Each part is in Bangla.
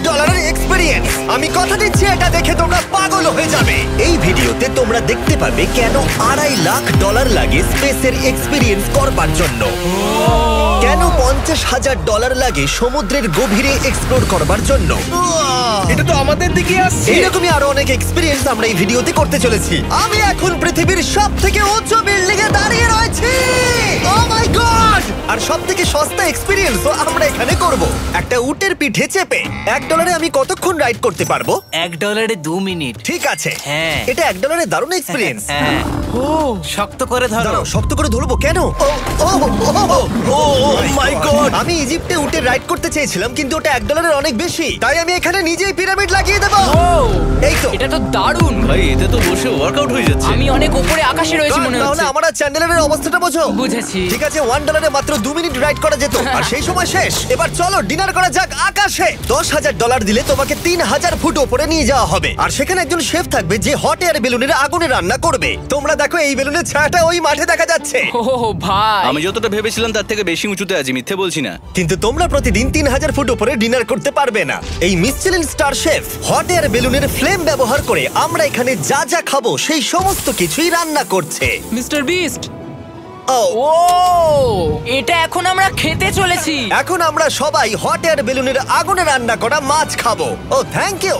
$1,00,000 এক্সপেরিয়েন্স। আমি কথা দিচ্ছি এটা দেখে তোমরা পাগল হয়ে যাবে। এই ভিডিওতে তোমরা দেখতে পাবে কেন $2.5 লাখ লাগে স্পেসের এক্সপেরিয়েন্স করবার জন্য, কেন $50,000 লাগে সমুদ্রের গভীরে এক্সপ্লোর করবার জন্য। এটা তো আমাদের দিকে আসছে। এইরকমই আরো অনেক এক্সপেরিয়েন্স আমরা এই ভিডিওতে করতে চলেছি। আমি এখন পৃথিবীর সবথেকে উঁচু বিল্ডিং এ দাঁড়িয়ে রয়েছি। ও মাই গড! আর সবথেকে সস্তা এক্সপেরিয়েন্সও আমরা এখানে করব, একটা উটের পিঠে চেপে। $1 আমি কতক্ষণ রাইড করতে পারবো? $1 2 মিনিট। ঠিক আছে, হ্যাঁ। এটা $1 দারুণ এক্সপেরিয়েন্স। হ্যাঁ। ও শক্ত করে ধরো। দাঁড়াও, শক্ত করে ধরবো কেন? ও মাই গড! আমি ইজিপ্টে উটে রাইড করতে চেয়েছিলাম, কিন্তু ওটা $1 অনেক বেশি, তাই আমি এখানে নিজেই পিরামিড লাগিয়ে দেবো। এই তো। এটা তো দারুণ ভাই, এতে তো বসে ওয়ার্কআউট হয়ে যাচ্ছে। আমি অনেক উপরে আকাশে রয়েছি মনে তাহলে হচ্ছে। আমার আর চ্যান্ডেলের অবস্থাটা বোঝো। বুঝেছি। ঠিক আছে, $1 মাত্র 2 মিনিট রাইড করা যেত, আর সেই সময় শেষ। এবার চলো ডিনার করা যাক আকাশে। $10,000 দিলে তোমাকে 3000 ফুট উপরে নিয়ে যাওয়া হবে, আর সেখানে একজন শেফ থাকবে যে হট এয়ার বেলুনের আগুনে রান্না করবে। তোমরা দেখো, এই বেলুনের ছায়াটা ওই মাঠে দেখা যাচ্ছে। ও ভাই, আমি যতটা ভেবেছিলাম তার থেকে বেশি উঁচুতে আছি, মিথ্যে বলছি না। কিন্তু তোমরা প্রতিদিন 3000 ফুট উপরে ডিনার করতে পারবে না। এই Michelin star chef hot air বেলুনের ফ্লেম ব্যবহার করে আমরা এখানে যা যা খাবো সেই সমস্ত কিছুই রান্না করছে। Mister beast. ও ও, এটা এখন আমরা খেতে চলেছি। এখন আমরা সবাই হট এয়ার বেলুনের আগুনে রান্না করা মাছ খাবো। Oh thank you.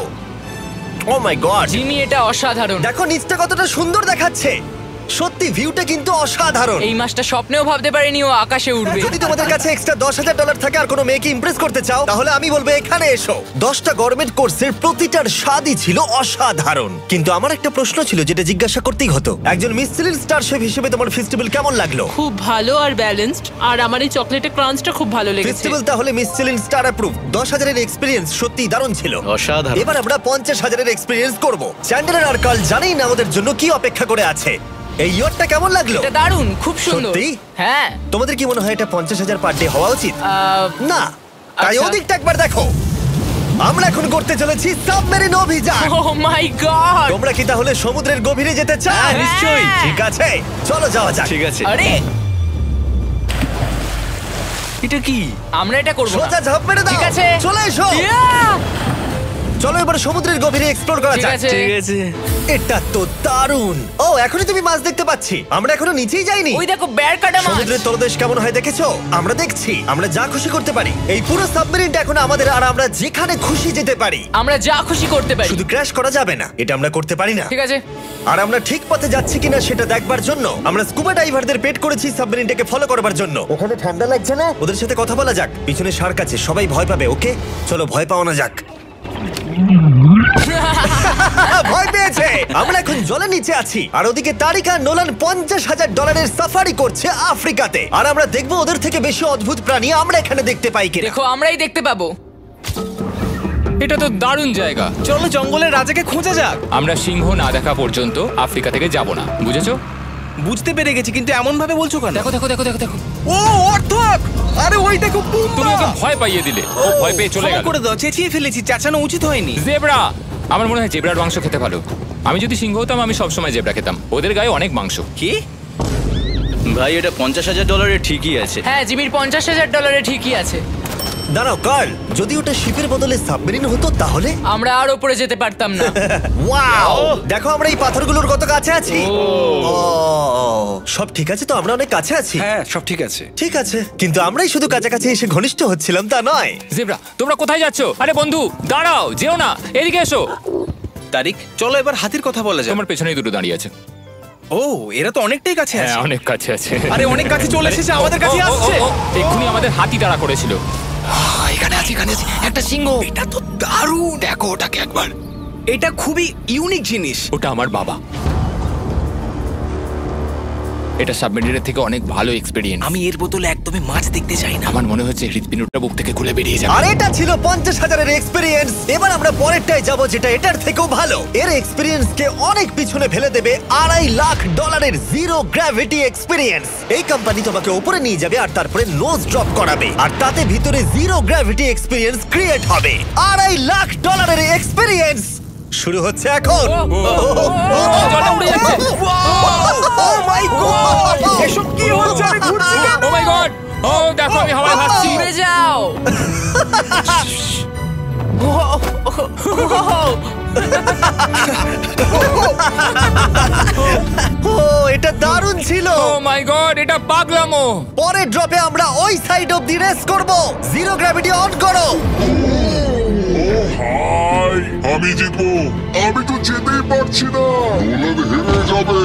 Oh my God, Jimmy, এটা অসাধারণ। দেখো নিচটা কতটা সুন্দর দেখাচ্ছে। সত্যি ভিউটা কিন্তু অসাধারণ। এই মাসটা স্বপ্নেও ভাবতে পারিনি ও আকাশে উঠবে। যদি তোমাদের কাছে এক্সট্রা $10,000 থাকে আর কোনো মেয়েকে ইমপ্রেস করতে চাও, তাহলে আমি বলবো এখানে এসো। 10টা গভর্নমেন্ট কোর্সের প্রতিটার স্বাদই ছিল অসাধারণ। কিন্তু আমার একটা প্রশ্ন ছিল যেটা জিজ্ঞাসা করতেই হতো, একজন মিশেলিন স্টার শেফ হিসেবে তোমার ফেস্টিভ্যাল কেমন লাগলো? খুব ভালো আর ব্যালেন্সড, আর আমার এই চকলেটের ক্রাঞ্চটা খুব ভালো লেগেছে। ফেস্টিভ্যাল তাহলে মিশেলিন স্টার অ্যাপ্রুভ। 10,000 এর এক্সপেরিয়েন্স সত্যি দারুণ ছিল, অসাধারণ। এবার আমরা 50,000 এর এক্সপেরিয়েন্স করব। চ্যান্ডেলার আর কার্ল জানেই না আমাদের জন্য কি অপেক্ষা করে আছে। এই ইয়ারটা কেমন লাগলো? এটা দারুণ, খুব সুন্দর। সত্যি? হ্যাঁ। তোমাদের কি মনে হয় এটা 50,000 পার ডে হওয়া উচিত? না, তাই আচ্ছা। ওদিকটা একবার দেখো। আমরা এখন করতে চলেছি সাবমেরিন অভিযান। ও মাই গড! তোমরা কি তাহলে সমুদ্রের গভীরে যেতে চাও? হ্যাঁ, নিশ্চয়ই। ঠিক আছে, চলো যাওয়া যাক। ঠিক আছে। আরে, এটা কি? আমরা এটা করব না। সোজা ঝাঁপ মেরে দাও। ঠিক আছে। চলে এসো। ইয়া! চলো এবার সমুদ্রের গভীরে এক্সপ্লোর করা ঠিক যাক। আছে। ঠিক আছে। এটা তো দারুণ। ও, এখনই তুমি মাছ দেখতে পাচ্ছি। আমরা এখনো নিচেই যাইনি। ওই দেখো, বের কাটা মাছ। সমুদ্রের তলদেশ কেমন হয় দেখেছো? আমরা দেখছি, আমরা যা খুশি করতে পারি। এই পুরো সাবমেরিনটা এখন আমাদের, আর আমরা যেখানে খুশি যেতে পারি। আমরা যা খুশি করতে পারি। শুধু ক্র্যাশ করা যাবে না, এটা আমরা করতে পারি না। ঠিক আছে। আর আমরা ঠিক পথে যাচ্ছি কিনা সেটা দেখবার জন্য আমরা স্কুবা ডাইভারদের পেড করেছি সাবমেরিনটাকে ফলো করবার জন্য। ওখানে ঠান্ডা লাগছে না? ওদের সাথে কথা বলা যাক। পিছনে শার্ক আছে, সবাই ভয় পাবে। ওকে, চলো ভয় পাও না যাক। ভয় পেয়েছে। আমরা এখন জলের নিচে আছি, আর ওদিকে তারিকা নোলান $50,000 সাফারি করছে আফ্রিকাতে। আর আমরা দেখবো ওদের থেকে বেশি অদ্ভুত প্রাণী আমরা এখানে দেখতে পাই কিনা। দেখো, আমরাই দেখতে পাবো। এটা তো দারুণ জায়গা। চলো জঙ্গলের রাজাকে খোঁজা যাক। আমরা সিংহ না দেখা পর্যন্ত আফ্রিকা থেকে যাব না, বুঝেছো? বুঝতে পেরে গেছি, কিন্তু এমন ভাবে বলছো কেন? দেখো দেখো দেখো দেখো দেখো। ও অর্থক! আরে ওই দেখো পুম্বা! তুমি ওকে ভয় পাইয়ে দিলে, ও ভয় পেয়ে চলে ক্ষমা গেল। করে দাও, চেঁচিয়ে ফেলেছি, চেঁচানো উচিত হয়নি। জেব্রা, আমার মনে হয় জেব্রার মাংস খেতে ভালো। আমি যদি সিংহ হতাম আমি সবসময় জেব্রা খেতাম, ওদের গায়ে অনেক মাংস। কি? ভাই, এটা $50,000 ঠিকই আছে। হ্যাঁ, জিমির $50,000 ঠিকই আছে। দাঁড়াও কার্ল, যদি ওটা শিপের বদলে সাবমেরিন হতো তাহলে? আমরা আর উপরে যেতে পারতাম না। ওয়াও, দেখো আমরা এই পাথরগুলোর কত কাছে আছি। ও, সব ঠিক আছে তো? আমরা অনেক কাছে আছি। হ্যাঁ, সব ঠিক আছে। ঠিক আছে, কিন্তু আমরাই শুধু কাছাকাছি এসে ঘনিষ্ঠ হচ্ছিলাম তা নয়। জেব্রা, তোমরা কোথায় যাচ্ছো? আরে বন্ধু, দাঁড়াও, যেও না, এদিকে এসো। তারিক, চলো এবার হাতির কথা বলা যাক। তোমার পেছনেই দুটো দাঁড়িয়ে আছে। ও, এরা তো অনেকটাই কাছে হ্যাঁ, আছে। অনেক কাছে আছে। আরে অনেক কাছে চলে এসেছে, আমাদের কাছে ও, ও, ও, আসছে। ও, এক্ষুনি আমাদের হাতি তাড়া করেছিল। এখানে আছে একটা সিংহ। এটা তো দারুণ, দেখো ওটাকে একবার। এটা খুবই ইউনিক জিনিস। ওটা আমার বাবা। এটা সাবমেরিনের থেকে অনেক ভালো এক্সপেরিয়েন্স। আমি এর বদলে একদমই মাছ দেখতে চাই না। আমার মনে হচ্ছে হৃৎপিণ্ডটা বুক থেকে খুলে বেরিয়ে যাবে। আর এটা ছিল 50,000 এর এক্সপেরিয়েন্স। এবার আমরা পরেরটায় যাব, যেটা এটার থেকেও ভালো। এর এক্সপেরিয়েন্স কে অনেক পিছনে ফেলে দেবে। $2.5 লাখ জিরো গ্র্যাভিটি এক্সপেরিয়েন্স। এই কোম্পানি তোমাকে উপরে নিয়ে যাবে আর তারপরে নোজ ড্রপ করাবে, আর তাতে ভিতরে জিরো গ্র্যাভিটি এক্সপেরিয়েন্স ক্রিয়েট হবে। $2.5 লাখ এর এক্সপেরিয়েন্স শুরু হচ্ছে এখন। জলে উড়ে যাচ্ছে। ও মাই গড, এসব কি হচ্ছে? আমি ঘুরছি কেন? ও মাই গড, ও দেখো আমি হাওয়ায় ভাসছি। উড়ে যাও। ও এটা দারুণ ছিল। ও মাই গড, এটা পাগলামো। পরের ড্রপে আমরা ওই সাইড অফ দি রেস করব। জিরো গ্র্যাভিটি অন করো। হাই, আমি জিতবো। আমি তো যেতেই পারছি না। নোলান হেরে যাবে।